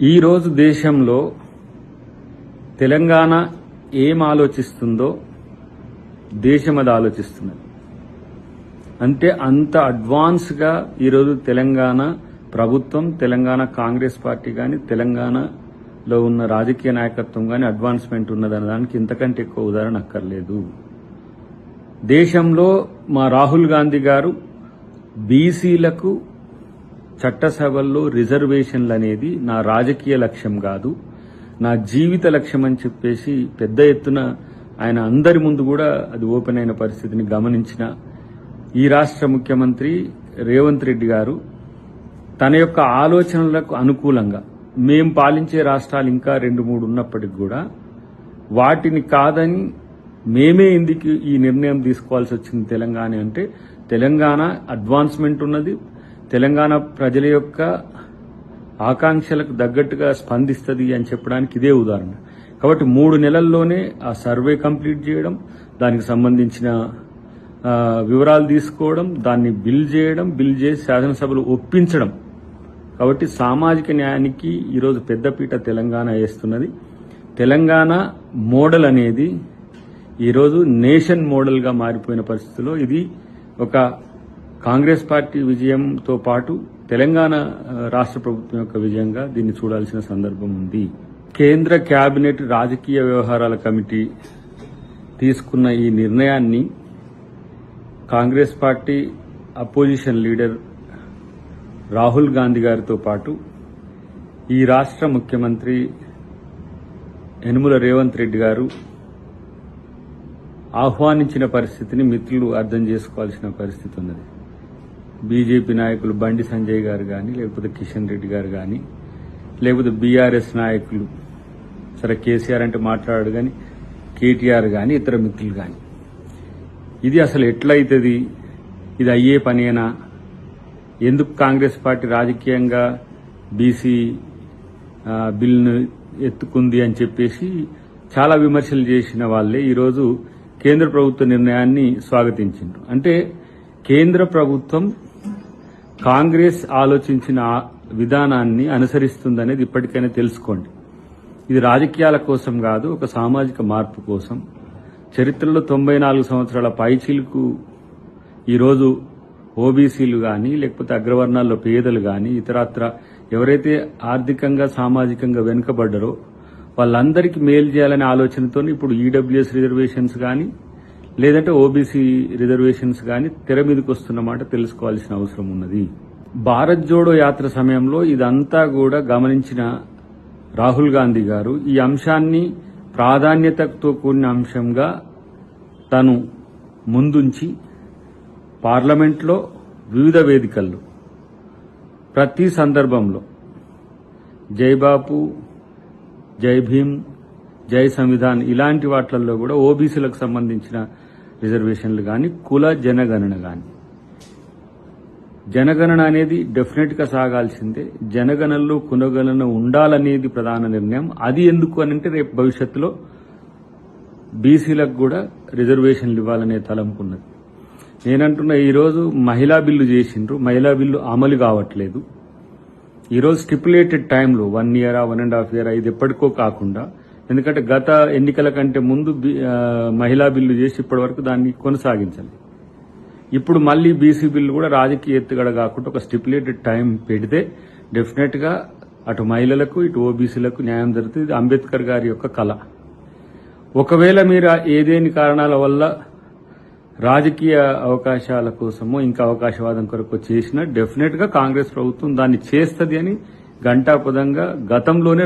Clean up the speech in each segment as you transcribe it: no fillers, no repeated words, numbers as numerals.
ఈరోజు దేశంలో తెలంగాణ ఏం ఆలోచిస్తుందో దేశం అది ఆలోచిస్తున్నది. అంటే అంత అడ్వాన్స్గా ఈరోజు తెలంగాణ ప్రభుత్వం, తెలంగాణ కాంగ్రెస్ పార్టీ కానీ, తెలంగాణలో ఉన్న రాజకీయ నాయకత్వం కానీ అడ్వాన్స్మెంట్ ఉన్నదన్న దానికి ఇంతకంటే ఎక్కువ ఉదాహరణ అక్కర్లేదు. దేశంలో మా రాహుల్ గాంధీ గారు బీసీలకు చట్టసభల్లో రిజర్వేషన్లు అనేది నా రాజకీయ లక్ష్యం కాదు, నా జీవిత లక్ష్యం అని చెప్పేసి పెద్ద ఎత్తున ఆయన అందరి ముందు కూడా అది ఓపెన్ అయిన పరిస్థితిని గమనించిన ఈ రాష్ట్ర ముఖ్యమంత్రి రేవంత్ రెడ్డి గారు తన యొక్క ఆలోచనలకు అనుకూలంగా మేం పాలించే రాష్ట్రాలు ఇంకా 2-3 ఉన్నప్పటికీ కూడా వాటిని కాదని మేమే ఎందుకు ఈ నిర్ణయం తీసుకోవాల్సి వచ్చింది తెలంగాణ అంటే, తెలంగాణ అడ్వాన్స్మెంట్ ఉన్నది, తెలంగాణ ప్రజల యొక్క ఆకాంక్షలకు తగ్గట్టుగా స్పందిస్తుంది అని చెప్పడానికి ఇదే ఉదాహరణ. కాబట్టి 3 నెలల్లోనే ఆ సర్వే కంప్లీట్ చేయడం, దానికి సంబంధించిన వివరాలు తీసుకోవడం, దాన్ని బిల్ చేయడం, బిల్ చేసి శాసనసభలో ఒప్పించడం. కాబట్టి సామాజిక న్యాయానికి ఈరోజు పెద్దపీట తెలంగాణ వేస్తున్నది. తెలంగాణ మోడల్ అనేది ఈరోజు నేషన్ మోడల్గా మారిపోయిన పరిస్థితిలో ఇది ఒక కాంగ్రెస్ పార్టీ విజయంతో పాటు తెలంగాణ రాష్ట్ర ప్రభుత్వం యొక్క విజయంగా దీన్ని చూడాల్సిన సందర్భం ఉంది. కేంద్ర కేబినెట్ రాజకీయ వ్యవహారాల కమిటీ తీసుకున్న ఈ నిర్ణయాన్ని Congress party opposition leader Rahul Gandhi గారితో పాటు ఈ రాష్ట్ర ముఖ్యమంత్రి యనుమల రేవంత్ రెడ్డి గారు ఆహ్వానించిన పరిస్థితిని మిత్రులు అర్థం చేసుకోవాల్సిన పరిస్థితి ఉన్నది. బీజేపీ నాయకులు బండి సంజయ్ గారు కానీ, లేకపోతే కిషన్ రెడ్డి గారు కానీ, లేకపోతే బీఆర్ఎస్ నాయకులు, సరే కేసీఆర్ అంటే మాట్లాడాడు కానీ, కేటీఆర్ కానీ, ఇతర మిత్రులు కానీ, ఇది అసలు ఎట్లయితుంది, ఇది అయ్యే పనేనా, ఎందుకు కాంగ్రెస్ పార్టీ రాజకీయంగా బీసీ బిల్ను ఎత్తుకుంది అని చెప్పేసి చాలా విమర్శలు చేసిన వాళ్లే ఈరోజు కేంద్ర ప్రభుత్వ నిర్ణయాన్ని స్వాగతించారు. అంటే కేంద్ర ప్రభుత్వం కాంగ్రెస్ ఆలోచించిన విధానాన్ని అనుసరిస్తుందనేది ఇప్పటికైనా తెలుసుకోండి. ఇది రాజకీయాల కోసం కాదు, ఒక సామాజిక మార్పు కోసం. చరిత్రలో 94 సంవత్సరాల పైచీలకు ఈరోజు ఓబీసీలు కానీ, లేకపోతే అగ్రవర్ణాల్లో పేదలు కానీ, ఇతరత్ర ఎవరైతే ఆర్థికంగా సామాజికంగా వెనుకబడ్డారో వాళ్ళందరికీ మేలు చేయాలనే ఆలోచనతో ఇప్పుడు ఈడబ్ల్యూఎస్ రిజర్వేషన్స్ కానీ, లేదంటే ఓబీసీ రిజర్వేషన్స్ కానీ తెర మీదకి వస్తున్నమాట తెలుసుకోవాల్సిన అవసరం ఉన్నది. భారత్ జోడో యాత్ర సమయంలో ఇదంతా కూడా గమనించిన రాహుల్ గాంధీ గారు ఈ అంశాన్ని ప్రాధాన్యతతో కూడిన అంశంగా తను ముందుంచి పార్లమెంట్లో వివిధ వేదికల్లో ప్రతి సందర్భంలో జై బాపు, జై భీమ్, జై సంవిధాన్ ఇలాంటి వాటిల్లో కూడా ఓబీసీలకు సంబంధించిన రిజర్వేషన్లు కానీ, కుల జనగణన కానీ, జనగణన అనేది డెఫినెట్ గా సాగాల్సిందే. జనగణనలో కులగణన ఉండాలనేది ప్రధాన నిర్ణయం. అది ఎందుకు అనంటే రేపు భవిష్యత్తులో బీసీలకు కూడా రిజర్వేషన్లు ఇవ్వాలనే తలంపున్నది. నేనంటున్నా ఈరోజు మహిళా బిల్లు చేసిండ్రు, మహిళా బిల్లు అమలు కావట్లేదు. ఈరోజు స్టిపులేటెడ్ టైంలో 1 year, 1.5 year ఇది ఎప్పటికో కాకుండా, ఎందుకంటే గత ఎన్నికల కంటే ముందు మహిళా బిల్లు చేసి ఇప్పటి వరకు దాన్ని కొనసాగించాలి. ఇప్పుడు మళ్లీ బీసీ బిల్లు కూడా రాజకీయ ఎత్తుగడ కాకుండా ఒక స్టిపులేటెడ్ టైం పెడితే డెఫినెట్ గా అటు మహిళలకు ఇటు ఓబీసీలకు న్యాయం జరుగుతుంది. ఇది అంబేద్కర్ గారి యొక్క కళ. ఒకవేళ మీరు ఏదేని కారణాల వల్ల రాజకీయ అవకాశాల కోసమో ఇంకా అవకాశవాదం కొరకు చేసినా డెఫినెట్ గా కాంగ్రెస్ ప్రభుత్వం దాన్ని చేస్తుంది అని ఘంటాపదంగా గతంలోనే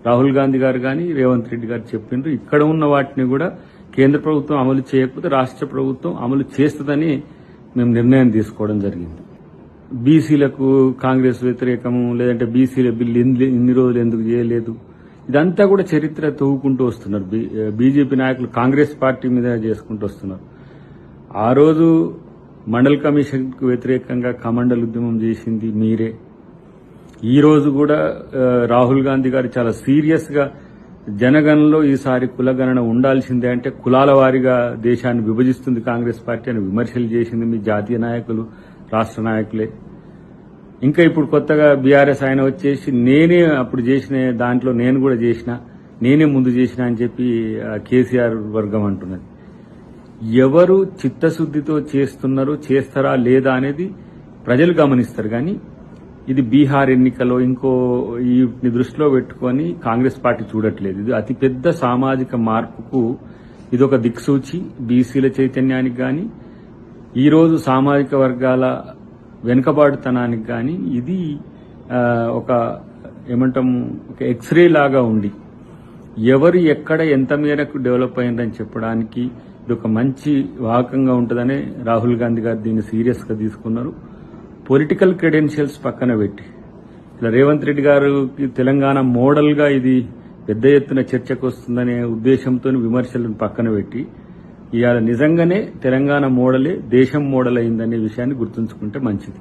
రాహుల్ గాంధీ గారు కానీ, రేవంత్ రెడ్డి గారు చెప్పిండ్రు. ఇక్కడ ఉన్న వాటిని కూడా కేంద్ర ప్రభుత్వం అమలు చేయకపోతే రాష్ట్ర ప్రభుత్వం అమలు చేస్తుందని మేము నిర్ణయం తీసుకోవడం జరిగింది. బీసీలకు కాంగ్రెస్ వ్యతిరేకము, లేదంటే బీసీల బిల్లు ఇన్ని రోజులు ఎందుకు చేయలేదు, ఇదంతా కూడా చరిత్ర తవ్వుకుంటూ వస్తున్నారు. బీజేపీ నాయకులు కాంగ్రెస్ పార్టీ మీద చేసుకుంటూ వస్తున్నారు. ఆ రోజు మండల్ కమిషన్ కు వ్యతిరేకంగా కమండల్ ఉద్యమం చేసింది మీరే. ఈ రోజు కూడా రాహుల్ గాంధీ గారు చాలా సీరియస్ గా జనగణనలో ఈసారి కులగణన ఉండాల్సిందే, అంటే కులాల వారీగా దేశాన్ని విభజిస్తుంది కాంగ్రెస్ పార్టీ అని విమర్శలు చేసింది మీ జాతీయ నాయకులు, రాష్ట్ర నాయకులే. ఇంకా ఇప్పుడు కొత్తగా బీఆర్ఎస్ ఆయన వచ్చేసి నేనే అప్పుడు చేసిన దాంట్లో నేను కూడా చేసిన, నేనే ముందు చేసిన అని చెప్పి కేసీఆర్ వర్గం అంటున్నది. ఎవరు చిత్తశుద్దితో చేస్తారా లేదా అనేది ప్రజలు గమనిస్తారు. కానీ ఇది బీహార్ ఎన్నికలో ఇంకో వీటిని దృష్టిలో పెట్టుకొని కాంగ్రెస్ పార్టీ చూడట్లేదు. ఇది అతిపెద్ద సామాజిక మార్పుకు ఇదొక దిక్సూచి. బీసీల చైతన్యానికి కానీ, ఈరోజు సామాజిక వర్గాల వెనుకబాటుతనానికి కానీ ఇది ఒక ఒక ఎక్స్రే లాగా ఉండి ఎవరు ఎక్కడ ఎంత మేరకు డెవలప్ అయిందని చెప్పడానికి ఇది ఒక మంచి వాహకంగా ఉంటుందని రాహుల్ గాంధీ గారు దీన్ని సీరియస్ గా తీసుకున్నారు. పొలిటికల్ క్రెడెన్షియల్స్ పక్కన పెట్టి ఇలా రేవంత్ రెడ్డి గారికి తెలంగాణ మోడల్ గా ఇది పెద్ద ఎత్తున చర్చకు వస్తుందనే ఉద్దేశంతో విమర్శలను పక్కన పెట్టి ఇవాళ నిజంగానే తెలంగాణ మోడలే దేశం మోడల్ అయిందనే విషయాన్ని గుర్తుంచుకుంటే మంచిది.